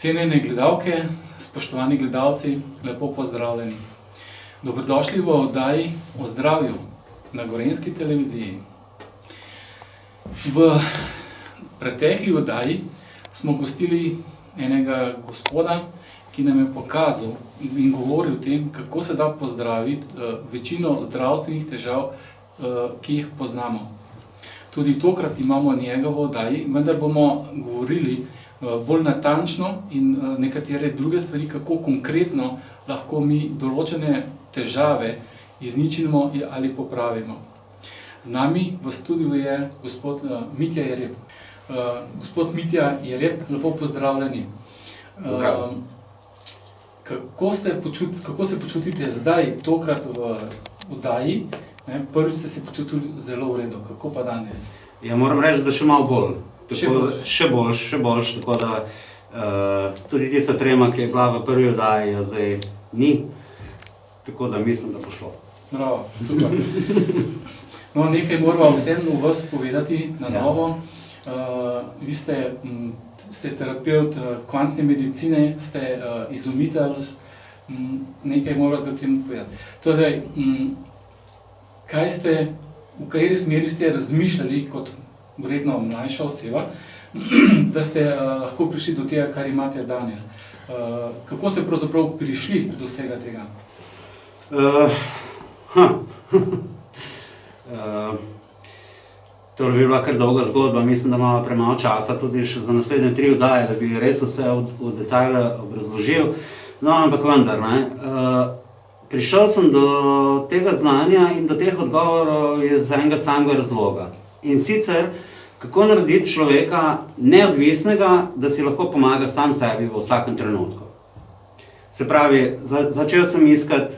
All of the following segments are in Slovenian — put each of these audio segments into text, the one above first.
Cenjene gledalke, spoštovani gledalci, lepo pozdravljeni. Dobrodošli v oddaji o zdravju na Gorenjski televiziji. V pretekli oddaji smo gostili enega gospoda, ki nam je pokazal in govoril o tem, kako se da pozdraviti večino zdravstvenih težav, ki jih poznamo. Tudi tokrat imamo njega v oddaji, vendar bomo govorili bolj natančno in nekatere druge stvari, kako konkretno lahko mi določene težave izničimo ali popravimo. Z nami v studiu je gospod Mitja Jereb. Gospod Mitja Jereb, lepo pozdravljeni. Pozdrav. Kako se počutite zdaj, tokrat v oddaji? Prvič ste se počutili zelo v redu, kako pa danes? Ja, moram reči, da še malo bolj. Še boljš, tako da tudi tista trema, ki je bila v prvi oddaji, jo zdaj ni, tako da mislim, da bo šlo. Bravo, super. No, nekaj moramo vsem v vas povedati na novo. Vi ste terapevt kvantne medicine, ste izumitelj, nekaj moramo zdaj o tem povedati. Torej, v kateri smeri ste razmišljali kot verjetno mlajša oseba, da ste lahko prišli do tega, kar imate danes? Kako ste pravzaprav prišli do vsega tega? To bi bila kar dolga zgodba, mislim, da imamo premalo časa tudi še za naslednje 3 oddaje, da bi res vse v detajle obrazložil. No, ampak vendar, prišel sem do tega znanja in do teh odgovorov iz enega samega razloga. In sicer, kako narediti človeka neodvisnega, da si lahko pomaga sam sebi v vsakem trenutku. Se pravi, začel sem iskati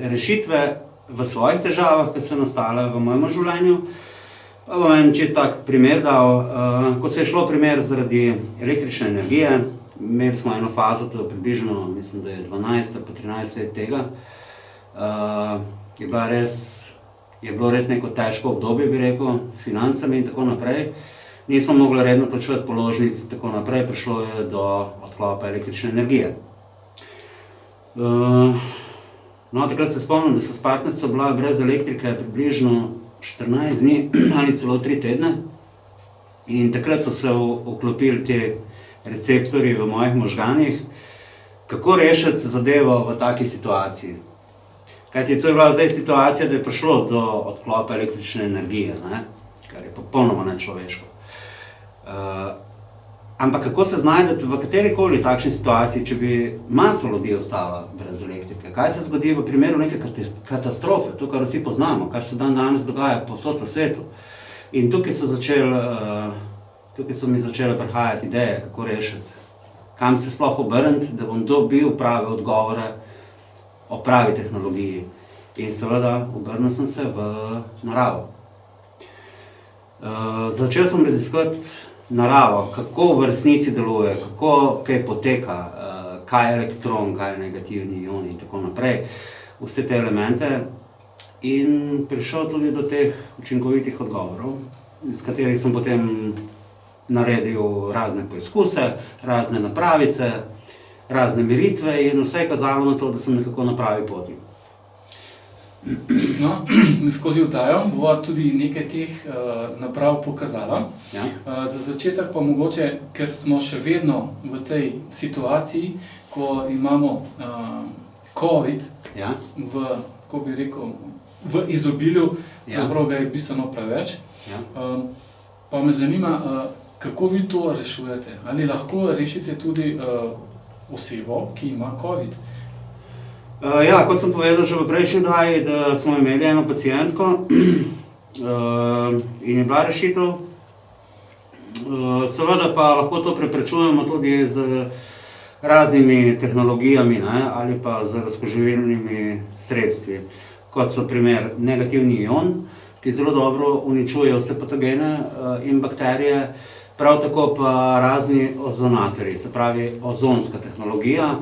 rešitve v svojih težavah, ki so nastale v mojem življenju. Pa bom en čist tak primer dal. Ko se je šlo primer zaradi električne energije, imeli smo eno fazo, to je približno, mislim, da je 12 pa 13 let tega, je bilo res neko težko obdobje, bi rekel, s financami in tako naprej. Nismo mogli redno plačevati položnic in tako naprej, prišlo je do odklopa električne energije. No, takrat se spomnim, da so s partnerico bila brez elektrike približno 14 dni ali celo 3 tedne. In takrat so se vklopili ti receptorji v mojih možganih, kako rešiti zadevo v taki situaciji. Kajti to je bila zdaj situacija, da je prišlo do odklopa električne energije, kar je popolnoma nečloveško. Ampak kako se znajdete v katerikoli takšni situaciji, če bi masa ljudi ostala brez elektrike? Kaj se zgodi v primeru neke katastrofe, to, kar vsi poznamo, kar se danes dogaja povsod v svetu? In tukaj so mi začele prihajati ideje, kako rešiti, kam se sploh obrniti, da bom dobil prave odgovore o pravi tehnologiji. In seveda obrnil sem se v naravo. Začel sem raziskovati naravo, kako v resnici deluje, kako kaj poteka, kaj je elektron, kaj je negativni ion in tako naprej. Vse te elemente. In prišel tudi do teh učinkovitih odgovorov, iz katerih sem potem naredil razne poizkuse, razne napravice, razne meritve in vse je kazalo na to, da sem nekako na pravi poti. No, skozi oddajo bova tudi nekaj teh naprav pokazala. Ja. Za začetek pa mogoče, ker smo še vedno v tej situaciji, ko imamo COVID v izobilju, dobro ga je bistveno preveč. Pa me zanima, kako vi to rešujete? Ali lahko rešite tudi osebo, ki ima COVID? Ja, kot sem povedal že v prejšnji oddaji, da smo imeli eno pacientko in je bila rešitev. Seveda pa lahko to preprečujemo tudi z raznimi tehnologijami ali pa z razkuževalnimi sredstvi, kot so primer negativni ion, ki zelo dobro uničuje vse patogene in bakterije, prav tako pa razni ozonatorji, se pravi ozonska tehnologija.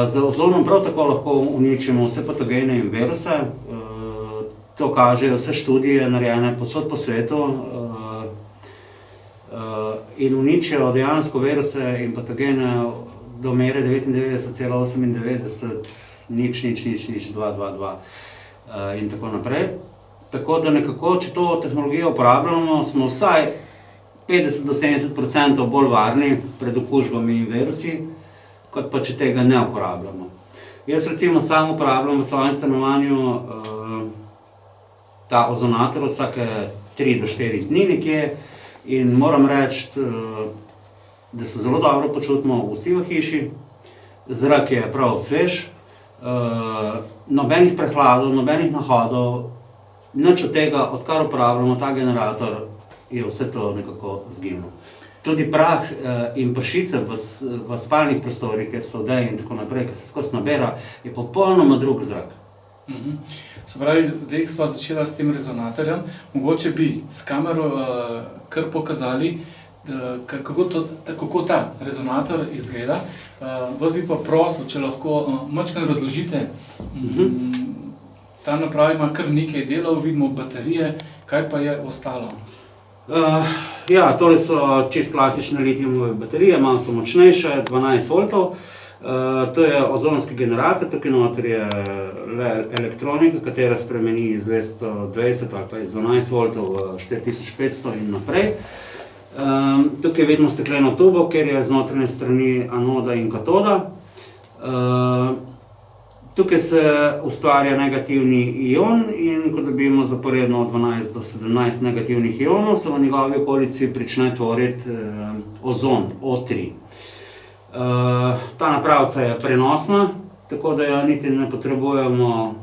Z ozonom prav tako lahko uničimo vse patogene in viruse. To kažejo vse študije narejene povsod po svetu. in uničijo dejansko viruse in patogene do mere 99,98, nič, 2, in tako naprej. Tako da nekako, če to tehnologijo uporabljamo, smo vsaj 50 do 70% bolj varni pred okužbami in virusi, kot pa če tega ne uporabljamo. Jaz recimo sam uporabljam v svojem stanovanju ta ozonator vsake 3 do 4 dni nekje in moram reči, da se zelo dobro počutimo vsi v hiši. Zrak je prav svež, nobenih prehladov, nobenih nahodov, nič od tega, odkar uporabljamo ta generator, je vse to nekako zginilo. Tudi prah in pršice v spalnih prostorih, kjer so odeje in tako naprej, ki se skozi nabera, je popolnoma drug zrak. Se pravi, zdaj sva začela s tem rezonatorjem, mogoče bi s kamero kar pokazali, kako ta rezonator izgleda. Vas bi pa prosil, če lahko majčkeno razložite, ta naprava ima kar nekaj delov, vidimo baterije, kaj pa je ostalo? Ja, tole so čist klasične litijumove baterije, malo so močnejše, 12 voltov. To je ozonski generator, tukaj noter je le elektronika, katera spremeni iz 220 ali pa iz 12 voltov v 4500 in naprej. Tukaj vidimo stekleno tubo, kjer je z notranje strani anoda in katoda. Tukaj se ustvarja negativni ion in ko dobimo zaporedno od 12 do 17 negativnih ionov, se v njegovi okolici prične tvoriti ozon, O3. Ta napravica je prenosna, tako da jo niti ne potrebujemo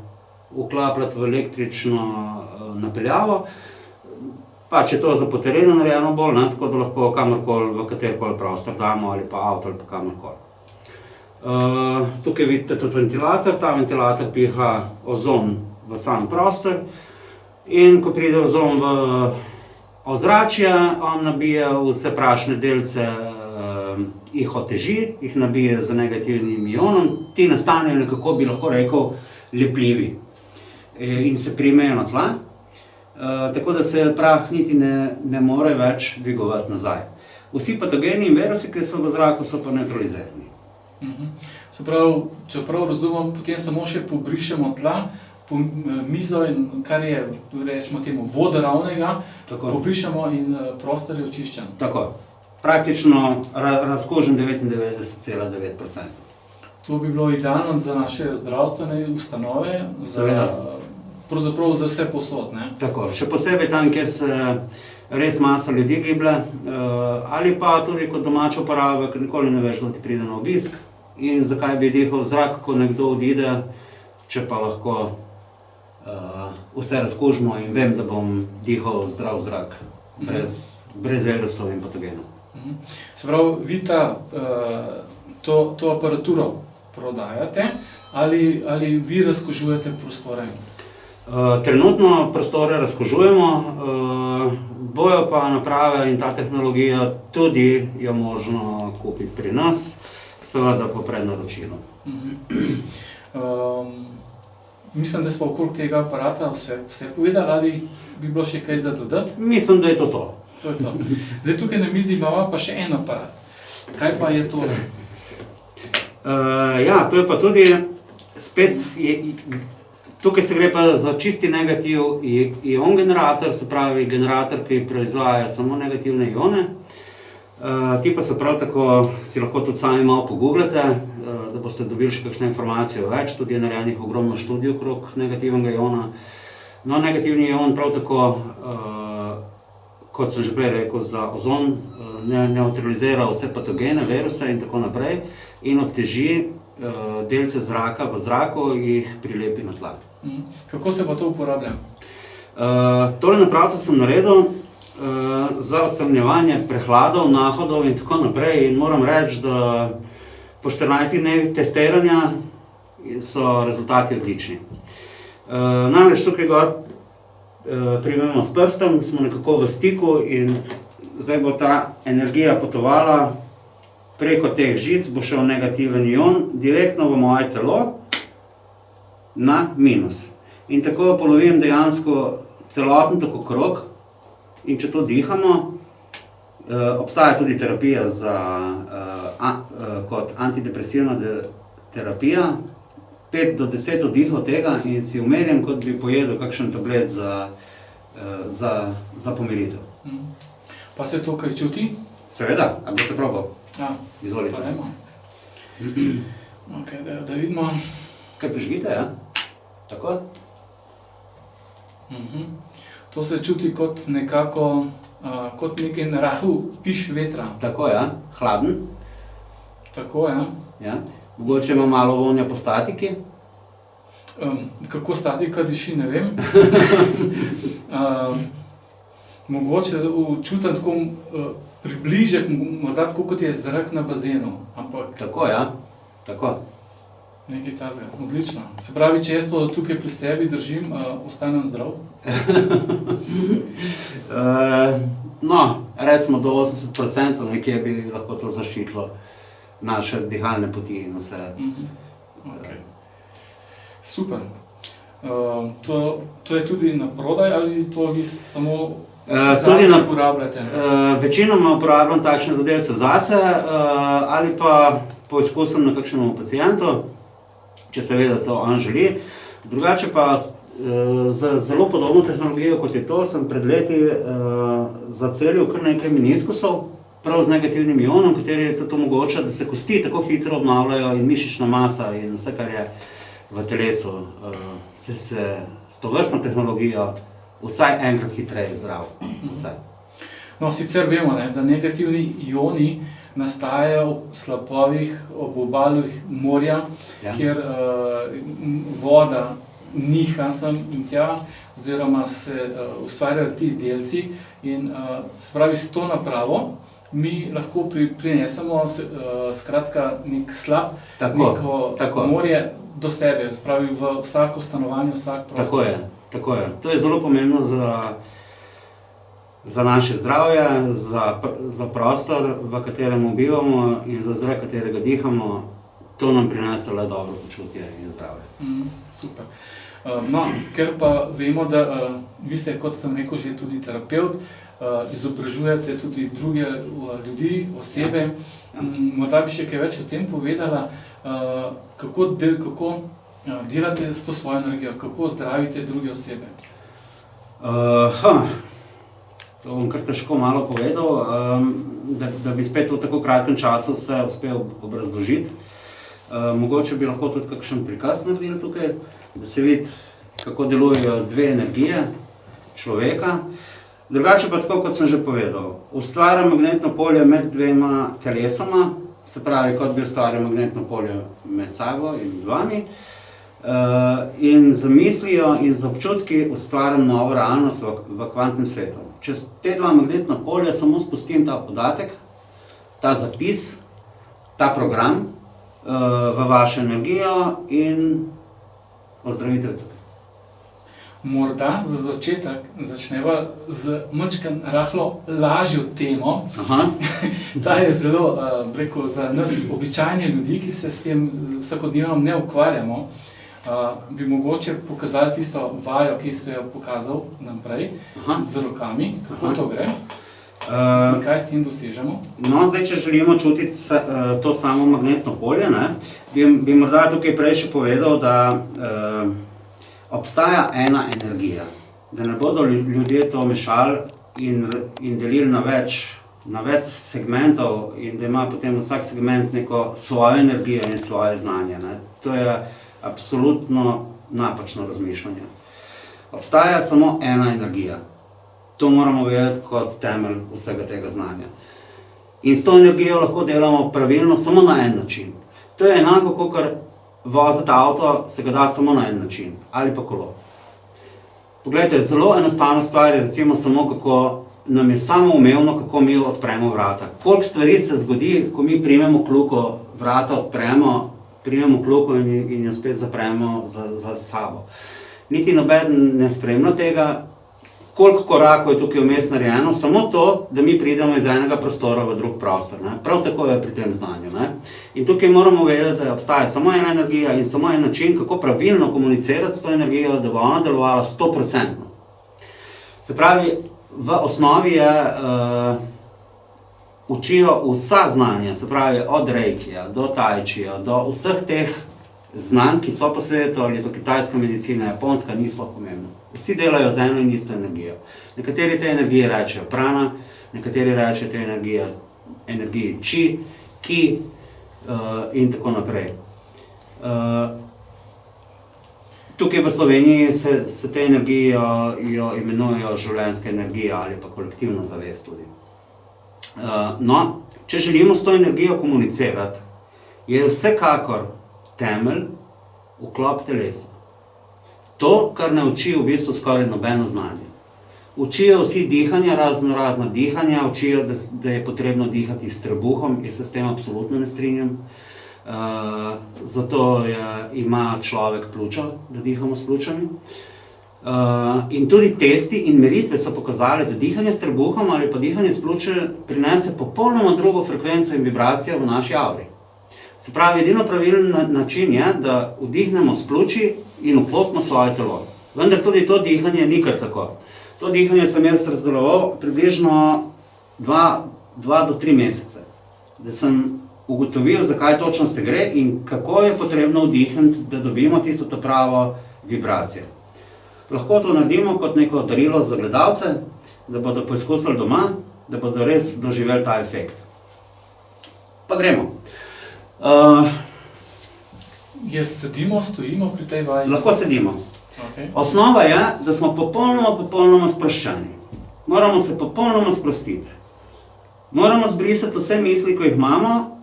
vklapljati v električno napeljavo. Pač je to za po terenu narejeno bolj, tako da lahko kamorkoli, v katerikoli prostor damo ali pa avto ali pa kamorkoli. Tukaj vidite tudi ventilator, ta ventilator piha ozon v sam prostor in ko pride ozon v ozračje, on nabije vse prašne delce, jih oteži, jih nabije z negativnim ionom, ti nastanejo nekako, bi lahko rekel, lepljivi in se primejo na tla, tako da se prah niti ne more več dvigovati nazaj. Vsi patogeni in virusi, ki so v zraku, so pa nevtralizirani. Se pravi, če prav razumem, potem samo še pobrišemo tla, mizo in kar je, rečemo temu, vodoravnega, pobrišemo in prostor je očiščen. Tako, praktično razkožen 99,9%. To bi bilo idealno za naše zdravstvene ustanove, pravzaprav za vse povsod, ne? Tako, še posebej tam, kjer se res masa ljudi giblje, ali pa tudi kot domača uporaba, ker nikoli ne veš, da ti pride na obisk in zakaj bi dihal zrak, ko nekdo odide, če pa lahko vse razkužimo in vem, da bom dihal zdrav zrak, brez virusov in patogenov. Se pravi, vi to aparaturo prodajate ali vi razkužujete prostore? Trenutno prostore razkužujemo, bojo pa naprave in ta tehnologija tudi je možno kupiti pri nas, seveda po prednaročilu. Mislim, da smo okrog tega aparata vse povedali, ali bi bilo še kaj za dodati? Mislim, da je to. To je to. Zdaj tukaj na mizi imamo pa še en aparat. Kaj pa je to? Ja, to je pa tudi spet, tukaj se gre pa za čisti negativ ion generator, se pravi generator, ki proizvaja samo negativne ione. Ti pa se prav tako si lahko tudi sami malo pogooglate, da boste dobili še kakšne informacije več, tudi je narejenih ogromno študij okrog negativnega iona. No, negativni ion prav tako, kot sem že prej rekel, za ozon nevtralizira vse patogene, viruse in tako naprej in obteži delce zraka v zraku jih prilepi na tla. Kako se pa to uporablja? Tole napravca sem naredil za odstranjevanje prehladov, nahodov in tako naprej in moram reči, da po 14 dnevih testiranja so rezultati odlični. Namreč tukaj gor primemo s prstom, smo nekako v stiku in zdaj bo ta energija potovala preko teh žic, bo šel negativen ion direktno v moje telo na minus. In tako polovim dejansko celoten tako krog in če to dihamo, Obstaja tudi terapija kot antidepresivna terapija, 5 do 10 oddihov tega in si umerjam, kot bi pojedel kakšen tablet za pomiritev. Pa se to kaj čuti? Seveda, a boste probal? Ja. Izvolite. Pa dajmo. Okay, da vidimo. Kaj prižgite, ja? Tako? To se čuti kot nekako, kot neki rahel piš vetra. Tako, ja. Hladen. Tako, ja. Ja. Mogoče ima malo vonja po statiki. Kako statika diši, ne vem. Mogoče čutim tako približek, morda tako kot je zrak na bazenu. Ampak Tako, ja. Tako. nekaj tazga. Odlično. Se pravi, če jaz to tukaj pri sebi držim, ostanem zdrav? No, recimo do 80% nekje bi lahko to zaščitilo naše dihalne poti in vse. Okay. Super. To je tudi na prodaj ali to vi samo zase uporabljate? Večinoma uporabljam takšne zadevce zase ali pa poizkusim na kakšnemu pacientu, če seveda to on želi. Drugače pa z zelo podobno tehnologijo, kot je to, sem pred leti zacelil kar nekaj meniskusov, prav z negativnim ionom, kateri je to omogoča, da se kosti tako hitro obnavljajo in mišična masa in vse, kar je v telesu, se s tovrstno tehnologijo vsaj enkrat hitreje zdrav. Vse. No, sicer vemo, ne, da negativni ioni nastajajo ob slapovih, ob obaljih morja, Ja. kjer voda niha sem in tja, oziroma se ustvarjajo ti delci in se pravi s to napravo mi lahko prinesemo skratka nek slab, neko morje do sebe, pravi v vsako stanovanje, vsak prostor. Tako je. To je zelo pomembno za naše zdravje, za prostor, v katerem bivamo in za zrak, katerega dihamo. To nam prinese le dobro počutje in zdravje. Super. No, ker pa vemo, da vi ste, kot sem rekel, že tudi terapevt, izobražujete tudi druge ljudi, osebe. Ja. Morda bi še kaj več o tem povedala, kako delate s to svojo energijo, kako zdravite druge osebe? To bom kar težko malo povedal, da bi spet v tako kratkem času vse uspel obrazložiti. Mogoče bi lahko tudi kakšen prikaz naredili tukaj, da se vidi, kako delujejo dve energije človeka. Drugače pa tako, kot sem že povedal, ustvarja magnetno polje med dvema telesoma, se pravi, kot bi ustvarjal magnetno polje med sabo in vami. In z mislijo in z občutki ustvarjam novo realnost v kvantnem svetu. Čez te dva magnetna polja samo spustim ta podatek, ta zapis, ta program v vašo energijo in ozdravitev tukaj. Morda za začetek začneva z majčkeno rahlo lažjo temo. Ta je zelo, rekel, za nas običajne ljudi, ki se s tem vsakodnevno ne ukvarjamo, bi mogoče pokazali tisto vajo, ki ste jo pokazal naprej z rokami, kako to gre. In kaj s tem dosežemo? No, zdaj, če želimo čutiti to samo magnetno polje, bi morda tukaj prej še povedal, da obstaja ena energija, da ne bodo ljudje to mešali in delili na več segmentov in da ima potem vsak segment neko svojo energijo in svoje znanje. To je absolutno napačno razmišljanje. Obstaja samo ena energija. To moramo vedeti kot temelj vsega tega znanja. In s to energijo lahko delamo pravilno samo na en način. To je enako, kot voziti avto, se ga da samo na en način, ali pa kolo. Poglejte, zelo enostavna stvar je recimo samo, kako nam je samoumevno, kako mi odpremo vrata. Koliko stvari se zgodi, ko mi primemo kljuko, vrata odpremo, primemo kljuko in jo spet zapremo za sabo. Niti noben ne spremlja tega, koliko korakov je tukaj vmes narejeno, samo to, da mi pridemo iz enega prostora v drug prostor. Prav tako je pri tem znanju. In tukaj moramo vedeti, da obstaja samo ena energija in samo en način, kako pravilno komunicirati s to energijo, da bo ona delovala 100%. Se pravi, v osnovi je učijo vsa znanja, se pravi od reikija do tajčija, do vseh teh znanj, ki so po svetu, ali je to kitajska medicina, japonska, ni sploh pomembno. Vsi delajo z eno in isto energijo. Nekateri te energije rečejo prana, nekateri rečejo te energiji či, ki in tako naprej. Tukaj v Sloveniji se te energije jo imenujejo življenjska energija ali pa kolektivna zavest tudi. No, če želimo s to energijo komunicirati, je vsekakor temelj vklop telesa. To, kar ne uči v bistvu skoraj nobeno znanje. Učijo vsi dihanja, razna dihanja, učijo, da je potrebno dihati s trebuhom, jaz se s tem absolutno ne strinjam. Zato ima človek pljuča, da dihamo s pljučami. In tudi testi in meritve so pokazali, da dihanje s trebuhom ali pa dihanje s pljuči prinese popolnoma drugo frekvenco in vibracijo v naši avri. Se pravi, edino pravilen način je, da vdihnemo s pljuči in vklopimo svoje telo. Vendar tudi to dihanje ni kar tako. To dihanje sem jaz razdeloval približno 2 do 3 mesece, da sem ugotovil, zakaj točno se gre in kako je potrebno vdihniti, da dobimo tisto ta pravo vibracijo. Lahko to naredimo kot neko darilo za gledalce, da bodo poizkusili doma, da bodo res doživeli ta efekt. Pa gremo. Sedimo, stojimo pri tej vaji? Lahko sedimo. Okay. Osnova je, da smo popolnoma sproščeni. Moramo se popolnoma sprostiti. Moramo zbrisati vse misli, ko jih imamo,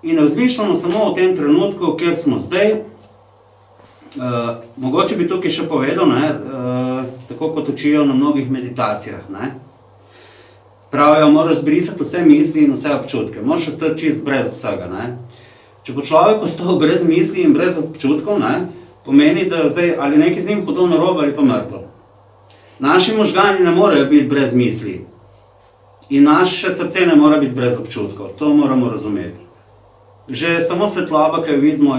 in razmišljamo samo v tem trenutku, kjer smo zdaj. Mogoče bi tukaj še povedal, tako kot učijo na mnogih meditacijah. Pravijo, moraš zbrisati vse misli in vse občutke. Moraš ostati čist brez vsega. Če bo človek ostal brez misli in brez občutkov, pomeni, da zdaj ali nekaj z njim hudo narobe ali pa mrtvo. Naši možgani ne morejo biti brez misli. In naše srce ne mora biti brez občutkov. To moramo razumeti. Že samo svetloba, ki jo vidimo,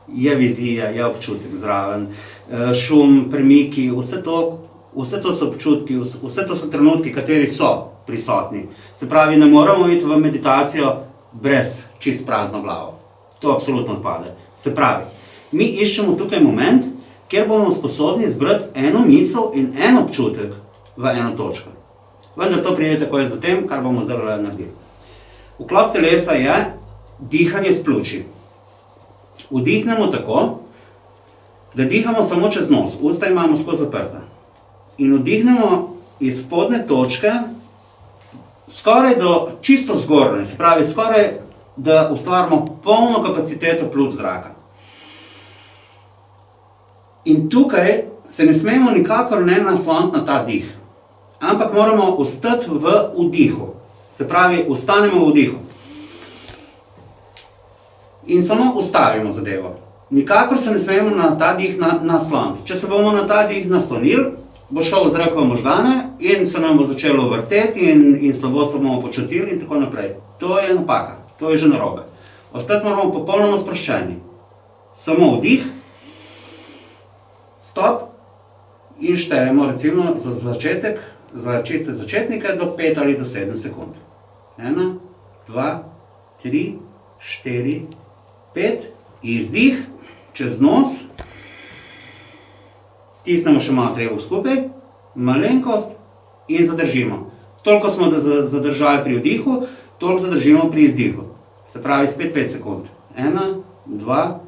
je vizija, je občutek zraven. Šum, premiki, vse to so občutki, vse to so trenutki, kateri so prisotni. Se pravi, ne moramo iti v meditacijo brez čist prazno glavo. To absolutno odpade. Se pravi, mi iščemo tukaj moment, kjer bomo sposobni zbrati eno misel in en občutek v eno točko. Vendar to pride takoj za tem, kar bomo zdaj naredili. Vklop telesa je dihanje s pljuči. Vdihnemo tako, da dihamo samo čez nos, usta imamo skozi zaprta. In vdihnemo iz spodnje točke skoraj do čisto zgornje, se pravi skoraj, da ustvarimo polno kapaciteto pljuč zraka. In tukaj se ne smemo nikakor ne nasloniti na ta dih, ampak moramo ostati v vdihu. Se pravi, ostanemo v vdihu. In samo ustavimo zadevo. Nikakor se ne smemo na ta dih nasloniti. Če se bomo na ta dih naslonili, bo šel zrak v možgane in se nam bo začelo vrteti in slabo se bomo počutili in tako naprej. To je napaka, to je že narobe. Ostati moramo popolnoma sproščeni. Samo vdih, stop in štejemo recimo za začetek, za čiste začetnike do 5 ali do 7 sekund. 1, 2, 3, 4, 5, izdih čez nos, stisnemo še malo trebuh skupaj, malenkost in zadržimo. Toliko smo zadržali pri vdihu, toliko zadržimo pri izdihu. Se pravi spet 5 sekund. 1, 2,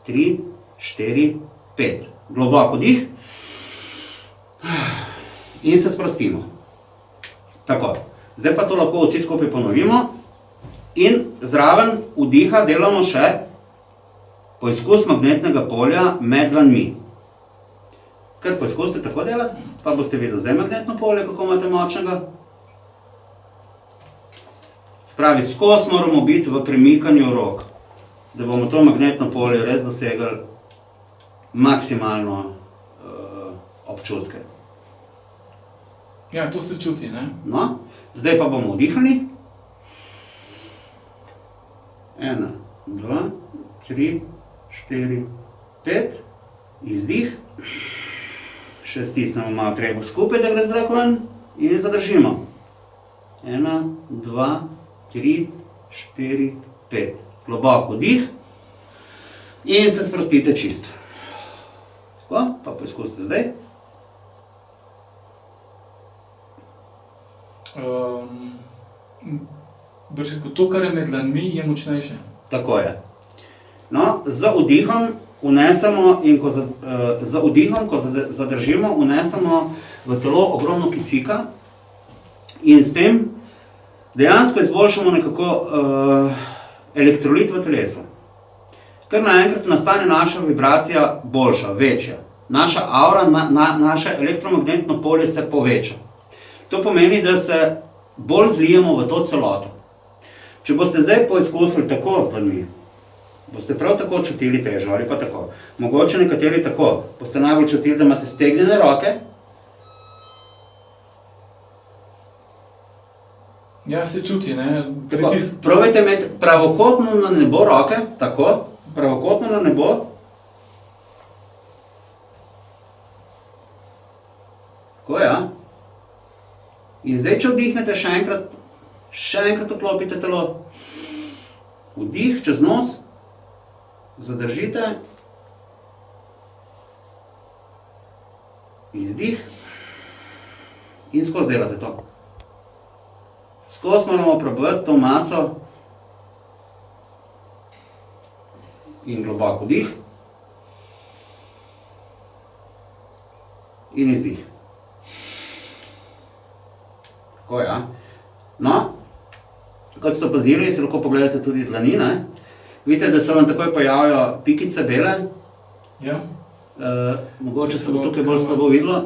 3, 4, 5. Globoko dih in se sprostimo. Tako, zdaj pa to lahko vsi skupaj ponovimo in zraven vdiha delamo še poizkus magnetnega polja med dlanmi. Ker poizkusite tako delati, pa boste videli zdaj magnetno polje, kako imate močnega. Spravi, skozi moramo biti v premikanju rok, da bomo to magnetno polje res dosegli maksimalno občutke. Ja, to se čuti, ne? No, zdaj pa bomo vdihali. 1, 2, 3, 4, 5. Izdih. Še stisnemo malo trebuh skupaj, da gre zrak ven in zadržimo. 1, 2, 3, 4, 5. Globoko dih in se sprostite čisto. Tako, pa poizkusite zdaj. To, kar je med dlanmi, je močnejše. Tako je. No, z vdihom vnesemo in z vdihom, ko zadržimo, vnesemo v telo ogromno kisika in s tem dejansko izboljšamo nekako elektrolit v telesu. Ker naenkrat nastane naša vibracija boljša, večja. Naša aura, naše elektromagnetno polje se poveča. To pomeni, da se bolj zlijemo v to celoto. Če boste zdaj poizkusili tako z dlanmi, boste prav tako čutili težo ali pa tako. Mogoče nekateri tako. Boste najbolj čutili, da imate stegnjene roke. Ja, se čuti, ne? Probajte imeti pravokotno na nebo roke, tako, pravokotno na nebo. Tako, ja. In zdaj, če vdihnete še enkrat vklopite telo. Vdih čez nos, zadržite, izdih in skozi delate to. Skozi moramo prebiti to maso in globoko vdih in izdih. Tako, ja. No, kot ste opazili, si lahko pogledate tudi dlani, ne? Vidite, da se vam takoj pojavijo pikice bele. Ja. Mogoče se bo tukaj bolj slabo videlo.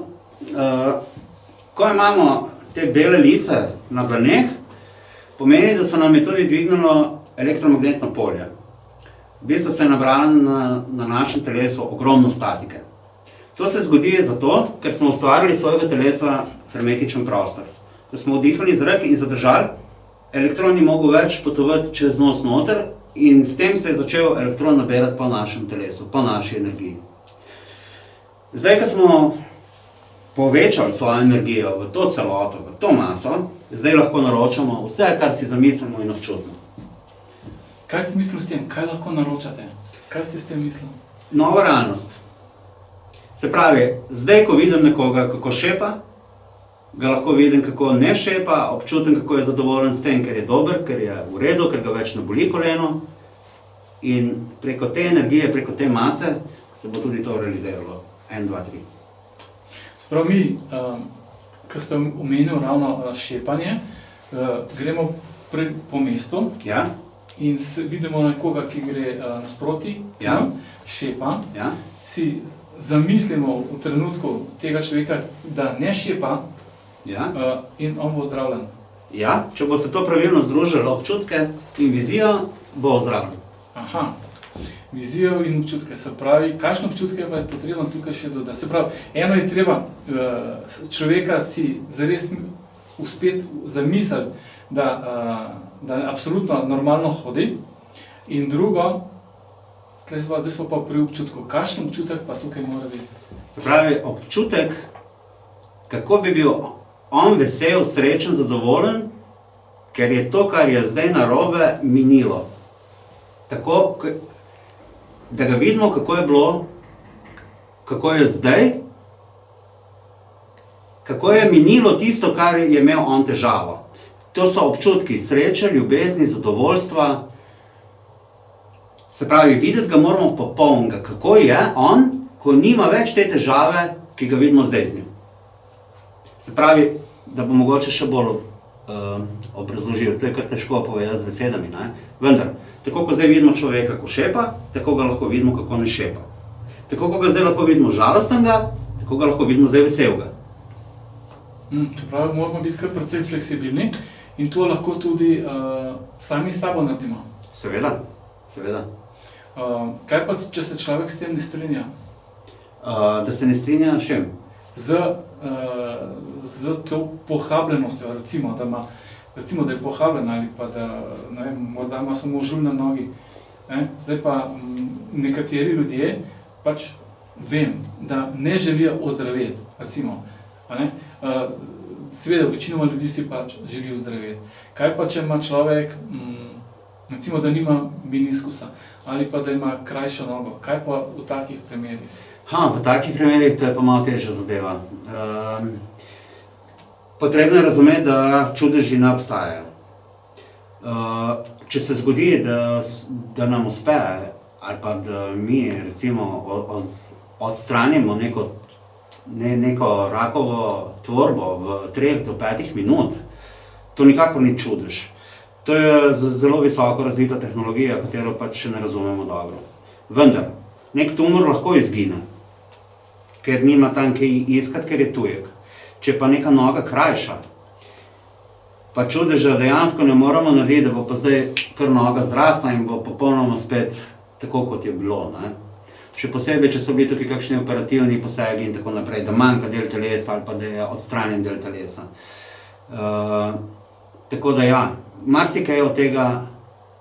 Ko imamo te bele lise na dlaneh, pomeni, da se nam je tudi dvignilo elektromagnetno polje. V bistvu se je nabralo na našem telesu ogromno statike. To se zgodi zato, ker smo ustvarili svojega telesa hermetičen prostor. Ko smo vdihali zrak in zadržali, elektron ni mogel več potovati čez nos noter in s tem se je začel elektron nabirati po našem telesu, po naši energiji. Zdaj, ko smo povečali svojo energijo v to celoto, v to maso, zdaj lahko naročamo vse, kar si zamislimo in občutimo. Kaj ste mislili s tem? Kaj lahko naročate? Kaj ste s tem mislili? Nova realnost. Se pravi, zdaj, ko vidim nekoga, kako šepa, ga lahko vidim, kako ne šepa, občutim, kako je zadovoljen s tem, ker je dober, ker je v redu, ker ga več ne boli koleno. In preko te energije, preko te mase se bo tudi to realiziralo. 1, 2, 3. Sprav mi, ko ste omenili ravno šepanje, gremo po mestu. Ja. In vidimo nekoga, ki gre nasproti, ja. Šepa. Ja. Si zamislimo v trenutku tega človeka, da ne šepa, ja. In on bo zdravljen. Ja, če boste to pravilno združili, občutke in vizijo, bo zdravljen. Aha, vizijo in občutke. Se pravi, kakšne občutke pa je potrebno tukaj še dodati? Se pravi, eno je treba človeka si zares uspeti zamisliti, da absolutno normalno hodi, in drugo, zdaj smo pa pri občutku. Kakšen občutek pa tukaj mora biti? Se pravi, občutek, kako bi bil on vesel, srečen, zadovoljen, ker je to, kar je zdaj narobe, minilo. Tako, da ga vidimo, kako je bilo, kako je zdaj, kako je minilo tisto, kar je imel on težavo. To so občutki sreče, ljubezni, zadovoljstva. Se pravi, videti ga moramo popolnega, kako je on, ko nima več te težave, ki ga vidimo zdaj z njim. Se pravi, da bo mogoče še bolj obrazložil, to je kar težko povedati z besedami, ne? Vendar, tako ko zdaj vidimo človeka, ko šepa, tako ga lahko vidimo, kako ne šepa. Tako ko ga zdaj lahko vidimo žalostnega, tako ga lahko vidimo zdaj veselega. Se pravi, moramo biti kar precej fleksibilni in to lahko tudi sami s sabo naredimo. Seveda, seveda. Kaj pa, če se človek s tem ne strinja? Da se ne strinja s čem? Z to pohabljenostjo, recimo, da je pohabljen ali pa da, ne vem, morda ima samo žulj na nogi. Zdaj pa nekateri ljudje pač vem, da ne želijo ozdraveti, recimo. seveda večinoma ljudi si pač želi ozdraveti. Kaj pa, če ima človek, recimo, da nima meniskusa ali pa da ima krajšo nogo, kaj pa v takih primerih? V takih primerih to je pa malo težja zadeva. Potrebno je razumeti, da čudeži ne obstajajo. Če se zgodi, da nam uspe, ali pa da mi recimo odstranimo neko rakovo tvorbo v 3 do 5 minut, to nikakor ni čudež. To je zelo visoko razvita tehnologija, katero pač še ne razumemo dobro. Vendar, nek tumor lahko izgine, ker nima tam kaj iskati, ker je tujek. Če pa neka noga krajša, pa čudeža dejansko ne moramo narediti, da bo pa zdaj kar noga zrasla in bo popolnoma spet tako, kot je bilo. Ne? Še posebej, če so bili tukaj kakšni operativni posegi in tako naprej, da manjka del telesa ali pa da je odstranjen del telesa. Tako da ja, marsikaj od tega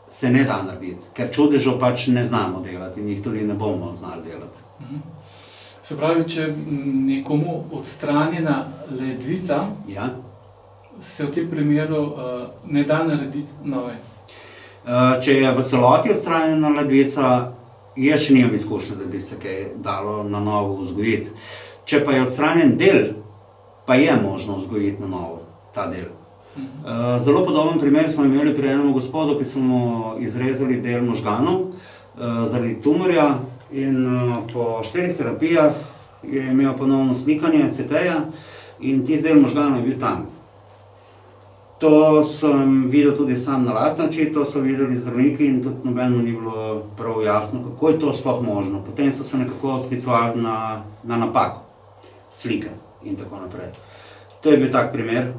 se ne da narediti, ker čudežev pač ne znamo delati in jih tudi ne bomo znali delati. Se pravi, če nekomu odstranjena ledvica, Ja. se v tem primeru ne da narediti nove. Če je v celoti odstranjena ledvica, jaz še nimam izkušnje, da bi se kaj dalo na novo vzgojiti. Če pa je odstranjen del, pa je možno vzgojiti na novo ta del. Zelo podoben primer smo imeli pri enem gospodu, ki smo mu izrezali del možganov zaradi tumorja in po 4 terapijah je imel ponovno slikanje CT-ja in tisti del možganov je bil tam. To sem videl tudi sam na lastne oči, to so videli zdravniki in tudi nobenemu ni bilo prav jasno, kako je to sploh možno. Potem so se nekako sklicovali na napako slike in tako naprej. To je bil tak primer,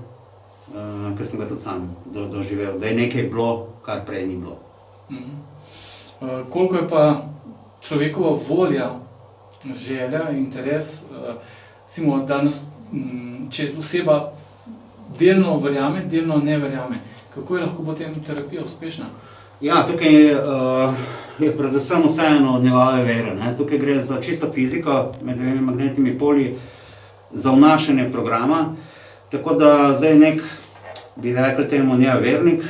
ker sem ga tudi sam doživel, da je nekaj bilo, kar prej ni bilo. Koliko je pa človekova volja, želja, interes, recimo danes, če oseba delno verjame, delno ne verjame, kako je lahko potem terapija uspešna? Ja, tukaj je predvsem vseeno od njegove vere. Ne? Tukaj gre za čisto fiziko med dvemi magnetnimi polji, za vnašanje programa, tako da zdaj nek, bi rekli temu, nevernik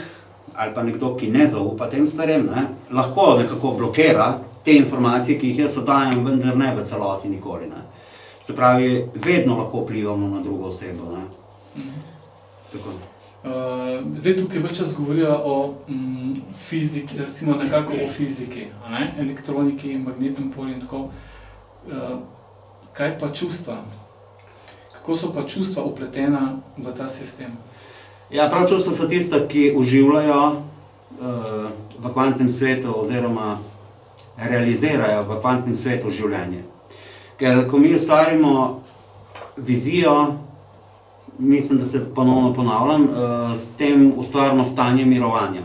ali pa nekdo, ki ne zaupa tem stvarem, ne? Lahko nekako blokira te informacije, ki jih jaz oddajam, vendar ne v celoti nikoli. Ne? Se pravi, vedno lahko vplivamo na drugo osebo. Ne? Tako. Zdaj tukaj več čas govorijo o fiziki, recimo nekako o fiziki, a ne? Elektroniki, magnetnem polju in tako. Kaj pa čustva? Kako so pa čustva upletena v ta sistem? Ja, prav čustva so tista, ki uživljajo v kvantnem svetu oziroma realizirajo v kvantnem svetu življenje. Ker ko mi ustvarimo vizijo, mislim, da se ponovno ponavljam, s tem ustvarimo stanje mirovanja.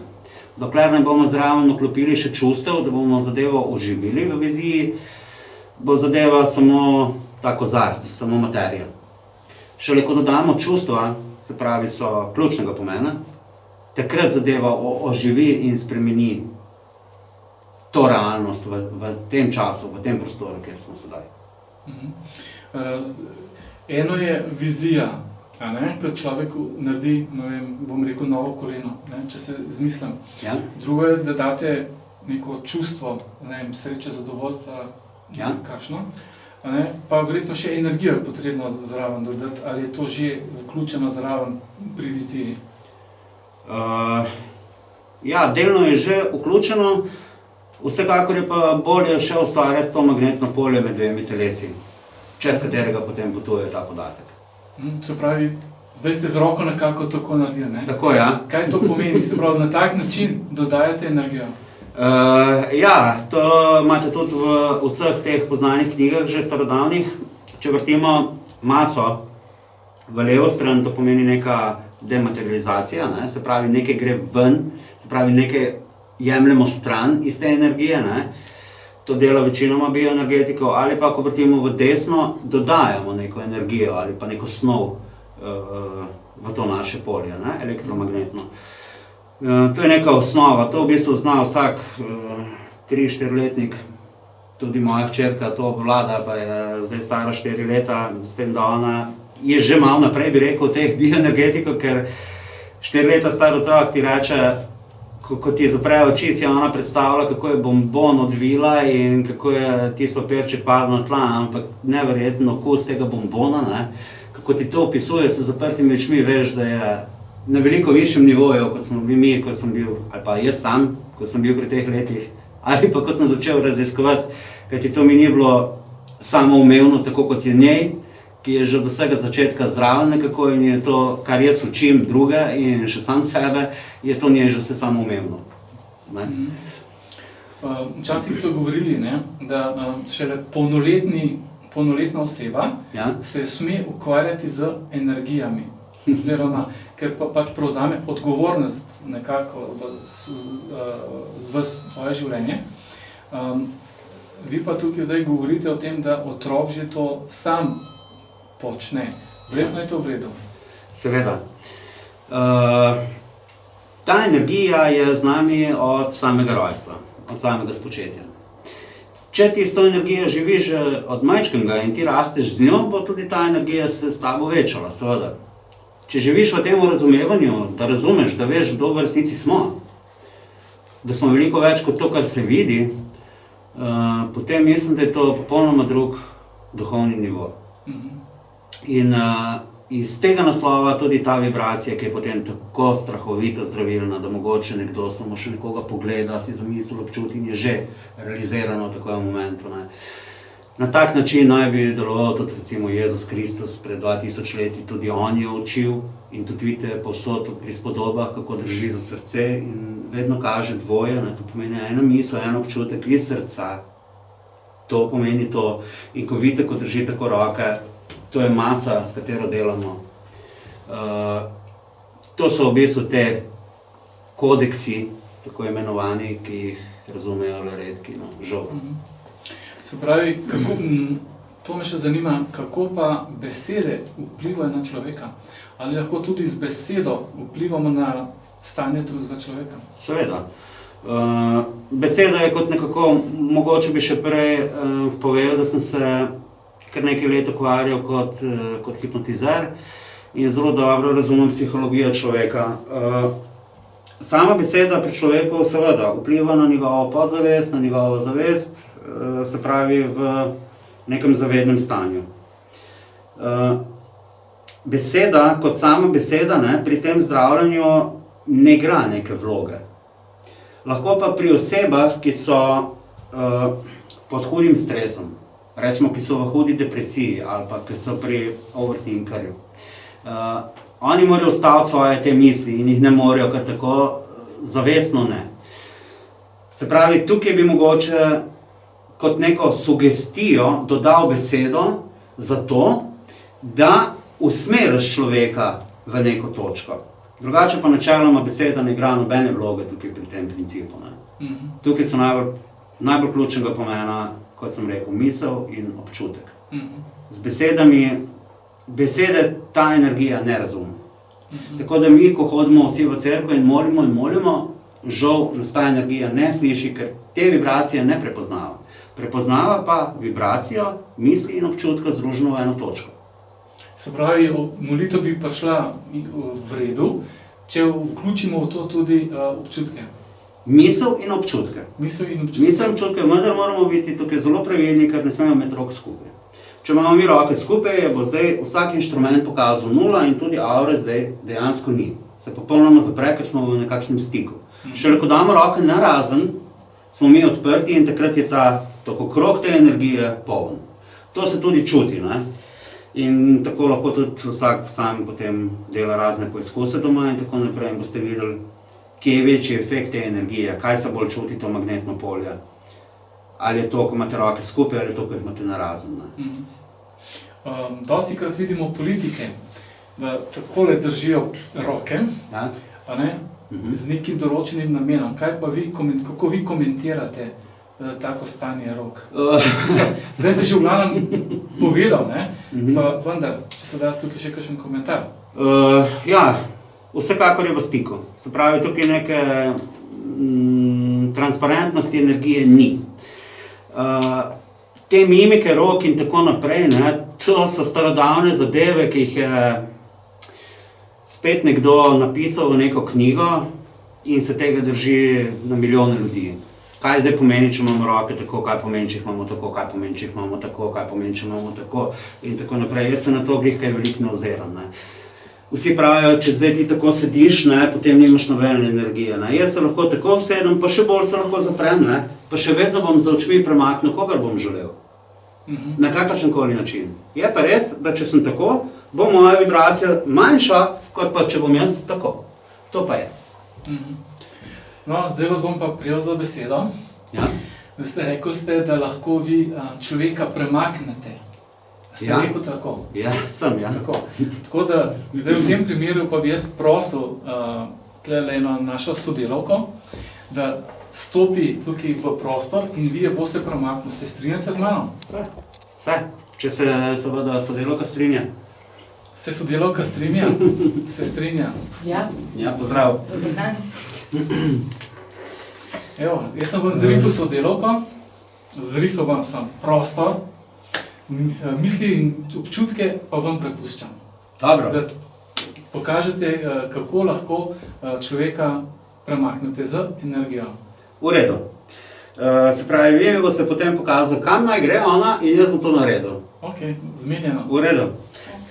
Dokler ne bomo zraven vklopili še čustev, da bomo zadevo oživili v viziji, bo zadeva samo ta kozarc, samo materija. Šele ko dodamo čustva, se pravi so ključnega pomena, takrat zadeva oživi in spremeni to realnost v tem času, v tem prostoru, kjer smo sedaj. Eno je vizija, a ne, ko človeku naredi, ne vem, bom rekel, novo koleno, ne, če se izmislim. Ja. Drugo je, da date neko čustvo, ne vem, sreče, zadovoljstva, Ja. kakšno, a ne, pa verjetno še energijo je potrebno zraven dodati, ali je to že vključeno zraven pri viziji? Ja, delno je že vključeno, vsekakor je pa bolje še ustvarjati to magnetno polje med dvemi telesi, čez katerega potem potuje ta podatek. Se pravi, zdaj ste z roko nekako tako naredili, ne? Tako, ja. Kaj to pomeni? Se pravi, na tak način dodajate energijo? Ja, to imate tudi v vseh teh poznanih knjigah, že starodavnih. Če vrtimo maso v levo stran, to pomeni neka dematerializacija, ne? Se pravi, nekaj gre ven, se pravi, nekaj jemljemo stran iz te energije, ne? To dela večinoma bioenergetiko, ali pa ko vrtimo v desno, dodajamo neko energijo ali pa neko snov v to naše polje, ne? Elektromagnetno. To je neka osnova, to v bistvu zna vsak 3-4-letnik, tudi moja hčerka to obvlada, pa je zdaj stara 4 leta, s tem, da ona je že malo naprej, bi rekel, teh bioenergetikov, ker 4 leta star otrok ti reče, ko ti zapre oči, si ona predstavlja, kako je bombon odvila in kako je tisti papirček padel na tla, ampak neverjetno okus tega bombona, ne? Kako ti to opisuje s zaprtimi očmi, veš, da je na veliko višjem nivoju, kot smo bili mi, ko sem bil, ali pa jaz sam, ko sem bil pri teh letih, ali pa ko sem začel raziskovati, kajti to mi ni bilo samoumevno, tako kot je njej, ki je že od vsega začetka zraven nekako in je to, kar jaz učim druge in še sam sebe, je to njej že vse samoumevno. Včasih so govorili, ne, da šele polnoletna oseba se sme ukvarjati z energijami, oziroma ker pač prevzame odgovornost nekako v svoje življenje. Vi pa tukaj zdaj govorite o tem, da otrok že to sam počne. Verjetno je to v redu. Seveda. Ta energija je z nami od samega rojstva, od samega spočetja. Če ti s to energijo živiš od majčkega in ti rasteš z njo, bo tudi ta energija se s tabo večala, seveda. Če živiš v tem razumevanju, da razumeš, da veš, kdo v resnici smo, da smo veliko več kot to, kar se vidi, potem mislim, da je to popolnoma drug duhovni nivo. In iz tega naslova tudi ta vibracija, ki je potem tako strahovito zdravilna, da mogoče nekdo samo še nekoga pogleda, si zamisel, občuti in je že realizirano v takovem momentu. Ne. Na tak način naj bi deloval tudi recimo Jezus Kristus pred 2000 leti, tudi on je učil in tudi vidite povsod pri spodobah, kako drži za srce in vedno kaže dvoje, ne. To pomeni ena misel, en občutek iz srca, to pomeni to in ko vidite, ko drži tako roke, to je masa, s katero delamo. To so v bistvu te kodeksi, tako imenovani, ki jih razumejo le redki, no, žal. Se pravi, to me še zanima, kako pa besede vplivajo na človeka? Ali lahko tudi z besedo vplivamo na stanje drugega človeka? Seveda. Beseda je kot nekako, mogoče bi še prej povedal, da sem se kar nekaj let ukvarjal kot hipnotizer in zelo dobro razumem psihologijo človeka. Sama beseda pri človeku seveda vpliva na njegovo podzavest, na njegovo zavest, se pravi v nekem zavednem stanju. Beseda kot sama beseda, ne, pri tem zdravljenju ne igra neke vloge. Lahko pa pri osebah, ki so pod hudim stresom, recimo, ki so v hudi depresiji ali pa ki so pri overthinkerju. Oni morajo ustaviti svoje te misli in jih ne morejo kar tako zavestno ne. Se pravi, tukaj bi mogoče kot neko sugestijo dodal besedo za to, da usmeriš človeka v neko točko. Drugače pa načeloma beseda ne igra nobene vloge tukaj pri tem principu. Ne. Tukaj so najbolj ključnega pomena, kot sem rekel, misel in občutek. Z besedami, besede ta energija ne razume. Tako da mi, ko hodimo vsi v cerkev in molimo, žal nas ta energija ne sliši, ker te vibracije ne prepoznava. Prepoznava pa vibracijo, misli in občutka združeno v eno točko. Se pravi, molitev bi prišla v redu, če vključimo v to tudi občutke. Misel in občutke. Misel in občutke, vendar moramo biti tukaj zelo previdni, ker ne smemo imeti rok skupaj. Če imamo mi roke skupaj, bo zdaj vsak inštrument pokazal 0 in tudi aure zdaj dejansko ni. Se popolnoma zapre, ker smo v nekakšnem stiku. Šele ko damo roke narazen, smo mi odprti in takrat je ta tako krog te energije poln. To se tudi čuti, ne? In tako lahko tudi vsak sam potem dela razne poizkuse doma in tako naprej in boste videli, kje je večji efekt te energije, kaj se bolj čuti to magnetno polje. Ali je to, ko imate roke skupaj, ali je to, ko jih imate narazen. Dostikrat vidimo politike, da takole držijo roke, a ne, z nekim določenim namenom. Kako vi komentirate tako stanje rok? Zdaj ste že v glavnem povedal, ne? Pa vendar, če se da tukaj še kakšen komentar. Ja, vsekakor je v stiku. Se pravi, tukaj neke transparentnosti energije ni. te mimike rok in tako naprej, ne, to so starodavne zadeve, ki jih je spet nekdo napisal v neko knjigo in se tega drži na milijone ljudi. Kaj zdaj pomeni, če imamo roke tako, kaj pomeni, če jih imamo tako, kaj pomeni, če jih imamo tako, kaj pomeni, če imamo tako in tako naprej. Jaz se na to glih kaj veliko ne oziram. Ne. Vsi pravijo, če zdaj ti tako sediš, ne, potem nimaš nobene energije. Ne. Jaz se lahko tako usedem, pa še bolj se lahko zaprem, ne, pa še vedno bom za očmi premaknil, kogar bom želel. Na kakršenkoli način. Je pa res, da če sem tako, bo moja vibracija manjša, kot pa če bom jaz tako. To pa je. No, zdaj vas bom pa prijel za besedo. Ja. Rekli ste, da lahko vi človeka premaknete. Ste rekel tako? Ja, sem, ja. Tako da zdaj v tem primeru pa bi jaz prosil tlele eno našo sodelavko, da stopi tukaj v prostor in vi jo boste premaknili. Se strinjate z mano? Vse. Če se seveda sodelavka strinja. Se sodelavka strinja? Se strinja? Ja. Ja, pozdrav. Dobar dan. Evo, jaz sem vam zrihtal sodelavko, zrihtal vam sem prostor, misli in občutke pa vam prepuščam. Dobro. Da pokažete, kako lahko človeka premaknete z energijo. V redu. Se pravi, vi boste potem pokazali, kam naj gre ona in jaz bom to naredil. Ok, zmenjeno. V redu.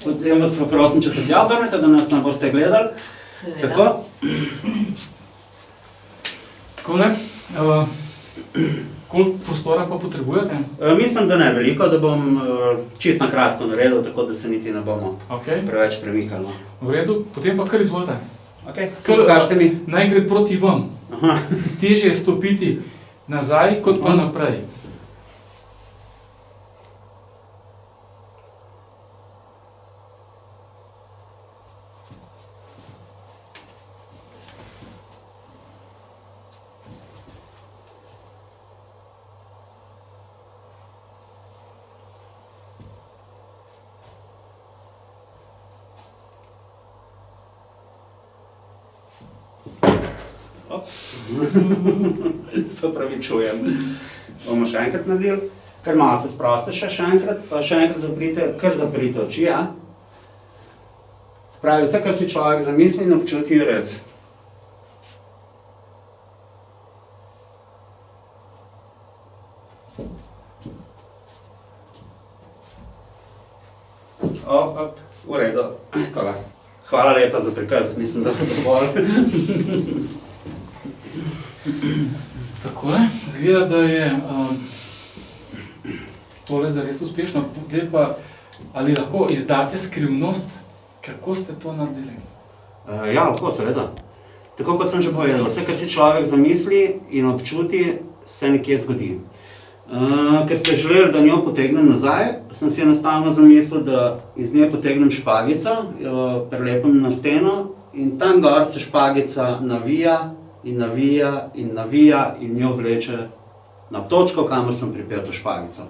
Potem vas prosim, če se tja obrnete, da nas ne boste gledali. Seveda. Tako? Takole, koliko prostora pa potrebujete? Mislim, da ne veliko, da bom čisto na kratko naredil, tako da se niti ne bomo preveč premikali. V redu, potem pa kar izvolite. Pokažite mi. Naj gre proti vam. Težje je stopiti nazaj, kot pa naprej. Se opravičujem. Bomo še enkrat naredili. Kar malo se sproste še enkrat, pa še enkrat zaprite, kar zaprite oči, ja. Spravi, vse, kar si človek zamisli in občuti, je res. V redu. Hvala lepa za prikaz, mislim, da je dovolj. Takole, zgleda, da je tole zares uspešno. Pa, ali lahko izdate skrivnost, kako ste to naredili? Ja, lahko, seveda. Tako kot sem že povedal, vse, kar si človek zamisli in občuti, se nekje zgodi. Ker ste želeli, da njo potegnem nazaj, sem si enostavno zamislil, da iz nje potegnem špagico, jo prelepim na steno in tam gor se špagica navija in navija in navija in njo vleče na točko, kamor sem pripel to špagico.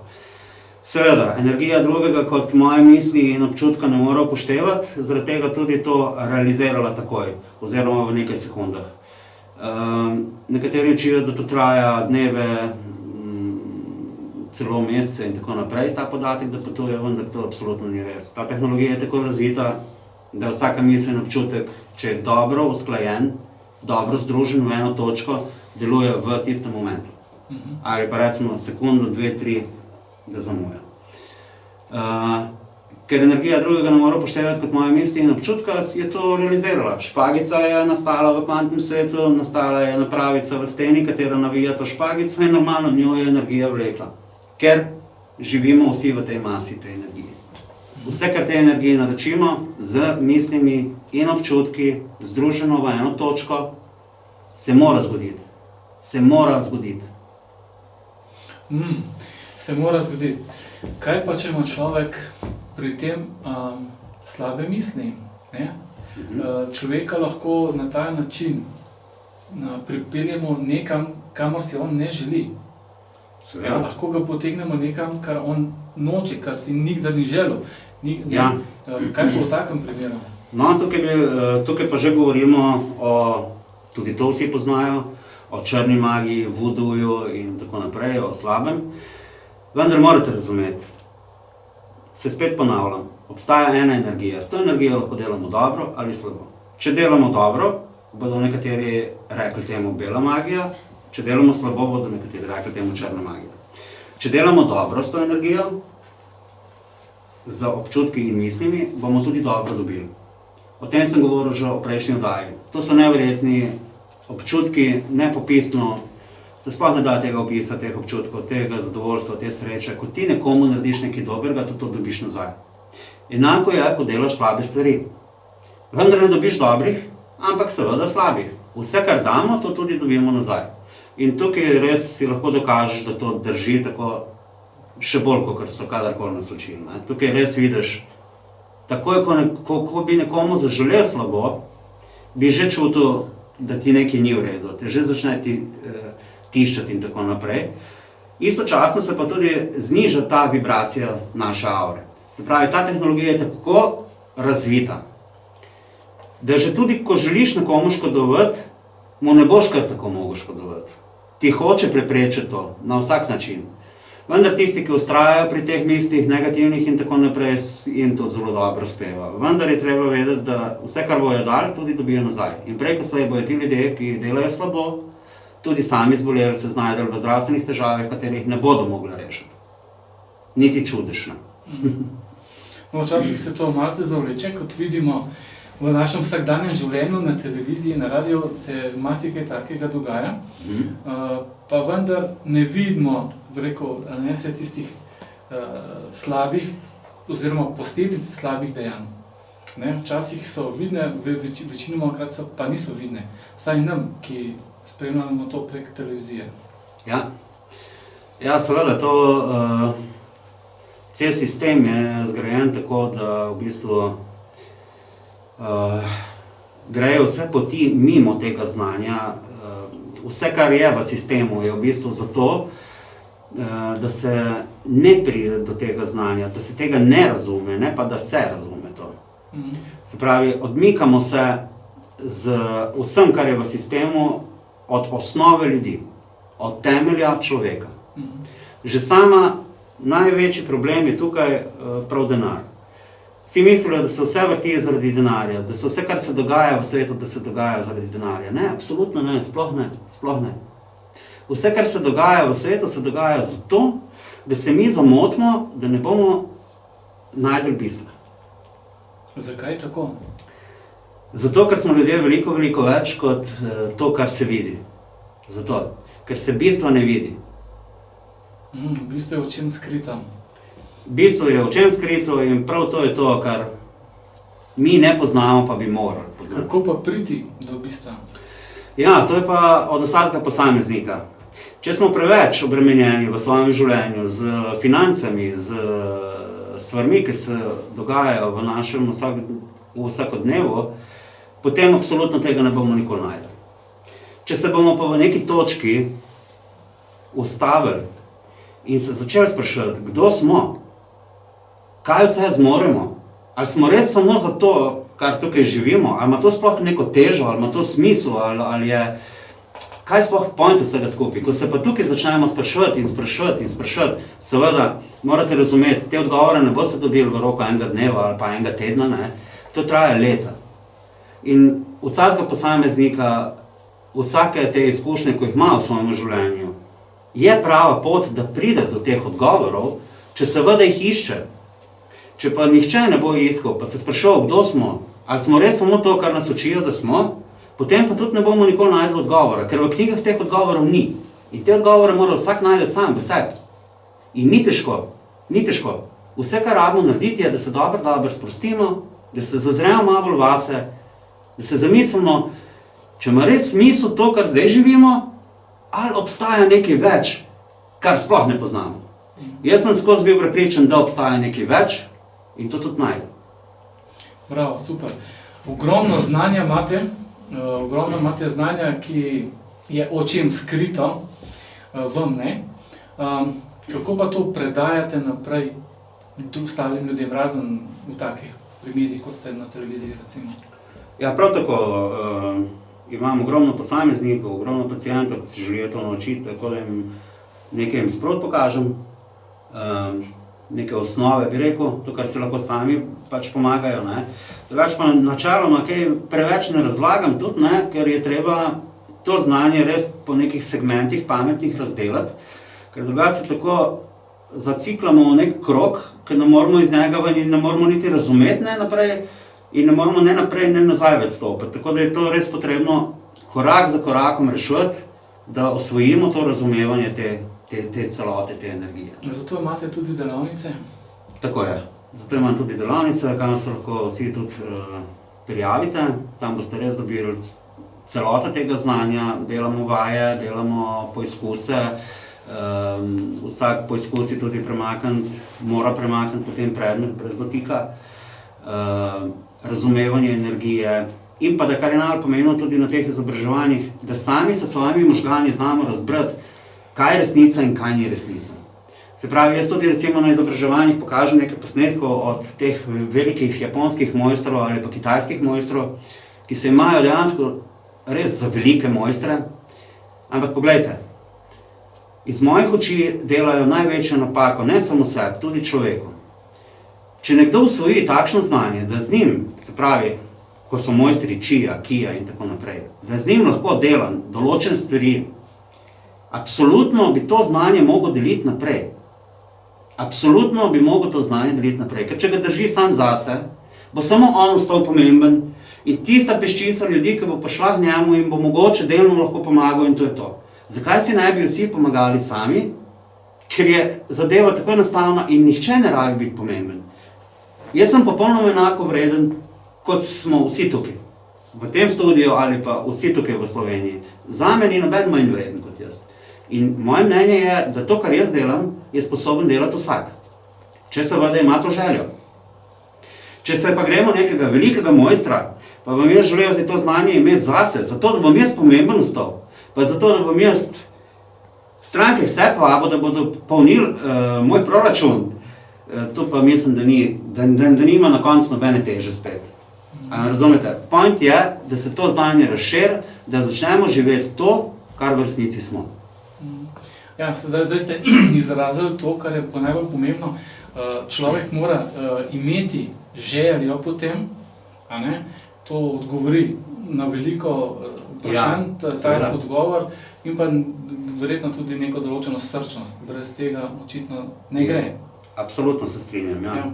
Seveda, energija drugega kot moje misli in občutka ne mora upoštevati, zaradi tega tudi to realizirala takoj, oziroma v nekaj sekundah. Nekateri učijo, da to traja dneve, celo mesece in tako naprej, ta podatek, da potuje, vendar to absolutno ni res. Ta tehnologija je tako razvita, da vsaka misel in občutek, če je dobro usklajen, dobro združen v eno točko, deluje v tistem momentu. Ali pa recimo sekundo, 2, 3, da zamuja. Ker energija drugega ne mora upoštevati kot moje misli in občutka, je to realizirala. Špagica je nastala v kvantnem svetu, nastala je napravica v steni, katera navija to špagico in normalno njo je energija vlekla. Ker živimo vsi v tej masi te energije. Vse, kar te energije naročimo, z mislimi in občutki, združeno v eno točko, se mora zgoditi. Se mora zgoditi. Se mora zgoditi. Kaj pa, če ima človek pri tem slabe misli? Ne? Človeka lahko na ta način pripeljemo nekam, kamor si on ne želi. Ja, lahko ga potegnemo nekam, kar on noče, kar si nikdar ni želel. Ja. Kaj pa v takem primeru? No, tukaj pa že govorimo o, tudi to vsi poznajo, o črni magiji, vuduju in tako naprej, o slabem. Vendar morate razumeti, se spet ponavljam, obstaja ena energija. S to energijo lahko delamo dobro ali slabo. Če delamo dobro, bodo nekateri rekli temu bela magija, če delamo slabo, bodo nekateri rekli temu črna magija. Če delamo dobro s to energijo, za občutki in mislimi, bomo tudi dobro dobili. O tem sem govoril že o prejšnji oddaji. To so neverjetni občutki, nepopisno, se sploh ne da tega opisati, teh občutkov, tega zadovoljstva, te sreče. Ko ti nekomu narediš nekaj dobrega, to dobiš nazaj. Enako je, ko delaš slabe stvari. Vendar ne dobiš dobrih, ampak seveda slabih. Vse, kar damo, to tudi dobimo nazaj. In tukaj res si lahko dokažeš, da to drži tako še bolj, kot so kadarkoli nas učili. Tukaj res vidiš, takoj, ko bi nekomu zaželel slabo, bi že čutil, da ti nekaj ni v redu, te že začne tiščati in tako naprej. Istočasno se pa tudi zniža ta vibracija naše aure. Se pravi, ta tehnologija je tako razvita, da že tudi, ko želiš nekomu škodovati, mu ne boš kar tako mogel škodovati. Ti hoče preprečiti to na vsak način. Vendar tisti, ki vztrajajo pri teh mislih negativnih in tako naprej, jim to zelo dobro uspeva. Vendar je treba vedeti, da vse, kar bojo dali, tudi dobijo nazaj. In prej, ko slej bojo ti ljudje, ki delajo slabo, tudi sami zboleli, se znajdeli v zdravstvenih težavah, katerih ne bodo mogli rešiti. Niti čudež, ne. No, včasih se to malce zavleče, kot vidimo v našem vsakdanjem življenju, na televiziji, na radiju, se marsikaj takega dogaja. Pa vendar ne vidimo, rekel, ne vse tistih slabih oziroma posledic slabih dejanj. Ne, včasih so vidne, večinoma krat so, pa niso vidne. Vsaj nam, ki spremljamo to prek televizije. Ja, seveda, to cel sistem je zgrajen tako, da v bistvu grejo vse poti mimo tega znanja. Vse, kar je v sistemu, je v bistvu zato, da se ne pride do tega znanja, da se tega ne razume, ne pa da se razume to. Se pravi, odmikamo se z vsem, kar je v sistemu, od osnove ljudi, od temelja človeka. Že sama največji problem je tukaj prav denar. Vsi mislijo, da se vse vrti zaradi denarja, da se vse, kar se dogaja v svetu, da se dogaja zaradi denarja. Ne, absolutno ne, sploh ne, sploh ne. Vse, kar se dogaja v svetu, se dogaja zato, da se mi zamotimo, da ne bomo najdeli bistva. Zakaj tako? Zato, ker smo ljudje veliko, veliko več kot to, kar se vidi. Zato, ker se bistva ne vidi. Bistvo je v čem skrito? Bistvo je v čem skrito in prav to je to, kar mi ne poznamo, pa bi morali poznati. Kako pa priti do bistva? Ja, to je pa od vsakega posameznika. Če smo preveč obremenjeni v svojem življenju z financami, z stvarmi, ki se dogajajo v našem vsakodnevu, potem absolutno tega ne bomo nikoli našli. Če se bomo pa v neki točki ustavili in se začeli spraševati, kdo smo, kaj vse zmoremo, ali smo res samo za to, kar tukaj živimo, ali ima to sploh neko težo, ali ima to smisel, ali je, kaj sploh point vsega skupaj. Ko se pa tukaj začnemo spraševati in spraševati in spraševati, seveda morate razumeti, te odgovore ne boste dobili v roku enega dneva ali pa enega tedna, ne, to traja leta. In vsakega posameznika, vsake te izkušnje, ko jih ima v svojem življenju, je prava pot, da pride do teh odgovorov, če seveda jih išče. Če pa nihče ne bo iskal, pa se spraševal, kdo smo, ali smo res samo to, kar nas učijo, da smo, potem pa tudi ne bomo nikoli našli odgovora, ker v knjigah teh odgovorov ni. In te odgovore mora vsak najti sam v sebi. In ni težko, ni težko. Vse, kar rabimo narediti, je, da se dobro sprostimo, da se zazremo malo bolj vase, da se zamislimo, če ima res smisel to, kar zdaj živimo, ali obstaja nekaj več, kar sploh ne poznamo. Jaz sem skozi bil prepričan, da obstaja nekaj več in to tudi najdem. Bravo, super. Ogromno znanja imate znanja, ki je o čem skrito vam, ne? Kako pa to predajate naprej ostalim ljudem, razen v takih primerih, kot ste na televiziji, recimo? Ja, prav tako. Imam ogromno posameznikov, ogromno pacientov, ki si želijo to naučiti, tako da jim nekaj sprot pokažem. neke osnove, bi rekel, to, kar si lahko sami pač pomagajo. Drugače pa načeloma kaj preveč ne razlagam tudi, ker je treba to znanje res po nekih segmentih pametnih razdelati, ker drugače tako zaciklamo v nek krog, ker ne moramo iz njega in ne moramo niti razumeti naprej in ne moramo ne naprej, ne nazaj več stopiti. Tako da je to res potrebno korak za korakom rešiti, da osvojimo to razumevanje te celote, te energije. Zato imate tudi delavnice? Tako je. Zato imam tudi delavnice, kamor se lahko vsi tudi prijavite. Tam boste res dobili celoto tega znanja, delamo vaje, delamo poizkuse. Vsak poizkus je tudi mora premakniti potem predmet brez dotika. Razumevanje energije. In pa da kar je najbolj pomembno tudi na teh izobraževanjih, da sami sa svojimi možgani znamo razbrati, kaj je resnica in kaj ni resnica. Se pravi, jaz tudi recimo na izobraževanjih pokažem nekaj posnetkov od teh velikih japonskih mojstrov ali pa kitajskih mojstrov, ki se imajo dejansko res za velike mojstre, ampak poglejte, iz mojih oči delajo največjo napako, ne samo sebi, tudi človeku. Če nekdo usvoji takšno znanje, da z njim, se pravi, ko so mojstri čija, kija in tako naprej, da z njim lahko delam določene stvari, absolutno bi to znanje mogel deliti naprej. Absolutno bi mogel to znanje deliti naprej, ker če ga drži sam zase, bo samo on ostal pomemben in tista peščica ljudi, ki bo prišla k njemu in bo mogoče delno lahko pomagal in to je to. Zakaj si ne bi vsi pomagali sami? Ker je zadeva tako enostavna in nihče ne rabi biti pomemben. Jaz sem popolnoma enako vreden, kot smo vsi tukaj. V tem studiu ali pa vsi tukaj v Sloveniji. Zame ni noben manj vreden kot jaz. In moje mnenje je, da to, kar jaz delam, je sposoben delati vsak. Če seveda ima to željo. Če se pa gremo nekega velikega mojstra, pa bom jaz želel to znanje imeti zase, zato da bom jaz pomemben ostal, pa zato da bom jaz stranke vse povabil, da bodo polnili moj proračun, to pa mislim, da nima na koncu nobene teže spet. Razumete? Point je, da se to znanje razširi, da začnemo živeti to, kar v resnici smo. Ja, zdaj ste izrazili to, kar je najbolj pomembno. Človek mora imeti željo potem, to odgovori na veliko vprašanj, ta odgovor in pa verjetno tudi neko določeno srčnost. Brez tega očitno ne gre. Absolutno se strinjam, ja.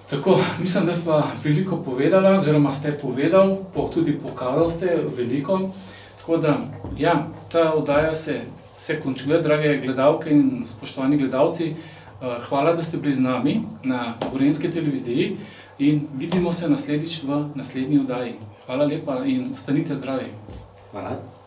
Tako, mislim, da sva veliko povedala, oziroma ste povedal, tudi pokazal ste veliko. Tako da, ja, ta oddaja se končuje, drage gledalke in spoštovani gledalci. Hvala, da ste bili z nami na Gorenjski televiziji in vidimo se naslednjič v naslednji oddaji. Hvala lepa in ostanite zdravi. Hvala.